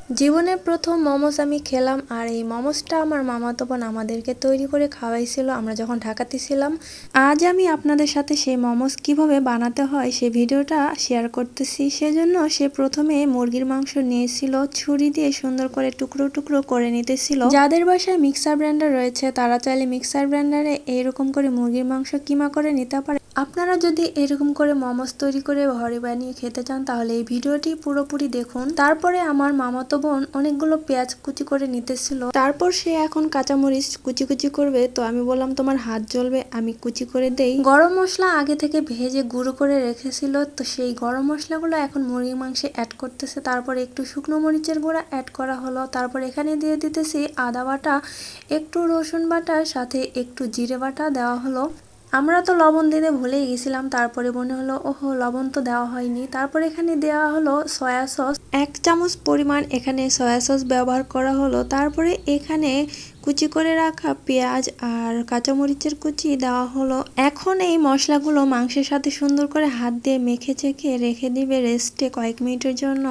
জীবনের প্রথম মোমোস আমি খেলাম, আর এই মোমোসটা আমার মামাতো বোন আমাদেরকে তৈরি করে খাওয়াইছিল আমরা যখন ঢাকাতে ছিলাম। আজ আমি আপনাদের সাথে সেই মোমোস কিভাবে বানাতে হয় সেই ভিডিওটা শেয়ার করতেছি। সেজন্য সে প্রথমে মুরগির মাংস নিয়েছিল, ছুরি দিয়ে সুন্দর করে টুকরো টুকরো করে নিতেছিল। যাদের বাসায় মিক্সার ব্লেন্ডার রয়েছে তারা চাইলে মিক্সার ব্লেন্ডারে এইরকম করে মুরগির মাংস কিমা করে নিতে পারে। আপনারা যদি এরকম করে মোমোস তৈরি করে ঘরে বানিয়ে খেতে চান তাহলে এই ভিডিওটি পুরোপুরি দেখুন। তারপরে আমার মামাতো বোন অনেকগুলো পেঁয়াজ কুচি করে নিতেছিল, তারপর সে এখন কাঁচামরিচ কুচি কুচি করবে। তো আমি বললাম তোমার হাত জ্বলবে, আমি কুচি করে দেই। গরম মশলা আগে থেকে ভেজে গুঁড়ো করে রেখেছিল, তো সেই গরম মশলাগুলো এখন মুরগির মাংসে অ্যাড করতেছে। তারপর একটু শুকনো মরিচের গুঁড়া অ্যাড করা হলো। তারপর এখানে দিয়ে দিতেছি আদা বাটা, একটু রসুন বাটার সাথে একটু জিরে বাটা দেওয়া হলো। আমরা তো লবণ দিতে ভুলেই গেছিলাম, তারপরে মনে হলো ওহো লবণ তো দেওয়া হয়নি। তারপর এখানে দেওয়া হলো সয়া সস, 1 চামচ পরিমাণ এখানে সয়া সস ব্যবহার করা হলো। তারপরে এখানে কুচি করে রাখা পেঁয়াজ আর কাঁচামরিচের কুচি দেওয়া হলো। এখন এই মশলাগুলো মাংসের সাথে সুন্দর করে হাত দিয়ে মেখে চেখে রেখে দিবে রেস্টে কয়েক মিনিটের জন্য।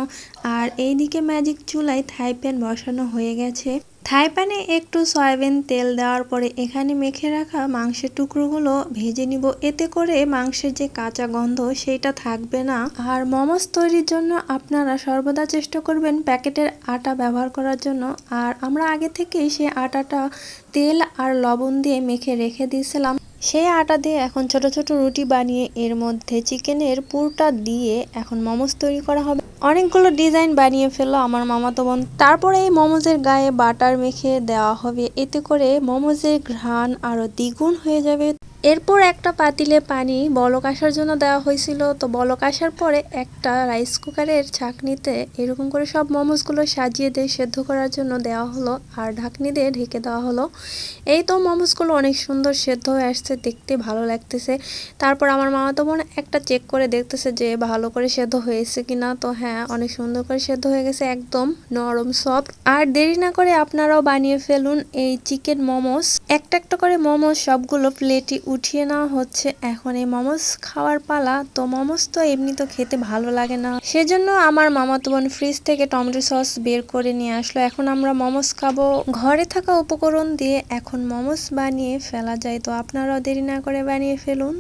আর এইদিকে ম্যাজিক চুলায় থাই প্যান বসানো হয়ে গেছে। থাই প্যানে একটু সয়াবিন তেল দেওয়ার পরে এখানে মেখে রাখা মাংসের টুকরোগুলো ভেজে নিব। এতে করে মাংসের যে কাঁচা গন্ধ সেটা থাকবে না। আর মোমোস তৈরির জন্য আপনারা সর্বদা চেষ্টা করবেন প্যাকেটের আটা ব্যবহার করার জন্য। আর আমরা আগে থেকেই সেই আটাটা তেল আর লবণ দিয়ে মেখে রেখে দিয়েছিলাম। সেই আটা দিয়ে এখন ছোট ছোট রুটি বানিয়ে এর মধ্যে চিকেনের পুরটা দিয়ে এখন মোমোস তৈরি করা হবে। অনেকগুলো ডিজাইন বানিয়ে ফেললো আমার মামাতো বোন। তারপরে এই মোমোজের গায়ে বাটার মেখে দেওয়া হবে, এতে করে মোমোজের ঘ্রাণ আরো দ্বিগুণ হয়ে যাবে। এরপর একটা পাতিলে পানি বলক আসার জন্য দেওয়া হয়েছিল। তো বলক আসার পরে একটা রাইস কুকারের ছাঁকনিতে এরকম করে সব মোমোসগুলো সাজিয়ে দিয়ে সেদ্ধ করার জন্য দেওয়া হলো, আর ঢাকনি দিয়ে ঢেকে দেওয়া হলো। এই তো মোমোসগুলো অনেক সুন্দর সেদ্ধ হয়ে আসছে, দেখতে ভালো লাগতেছে। তারপর আমার মামাতো বোন একটা চেক করে দেখতেছে যে ভালো করে সেদ্ধ হয়েছে কিনা। তো হ্যাঁ, অনেক সুন্দর করে সেদ্ধ হয়ে গেছে, একদম নরম সফট। আর দেরি না করে আপনারাও বানিয়ে ফেলুন এই চিকেন মোমোস। একটা একটা করে মোমোস সবগুলো প্লেটে উঠিয়ে নেওয়া হচ্ছে। এখন এই মোমোস খাওয়ার পালা। তো মোমোস তো এমনি তো খেতে ভালো লাগে না, সেজন্য আমার মামাতো বোন ফ্রিজ থেকে টমেটো সস বের করে নিয়ে আসলো। এখন আমরা মোমোস খাবো। ঘরে থাকা উপকরণ দিয়ে এখন মোমোস বানিয়ে ফেলা যায়। তো আপনারাও দেরি না করে বানিয়ে ফেলুন।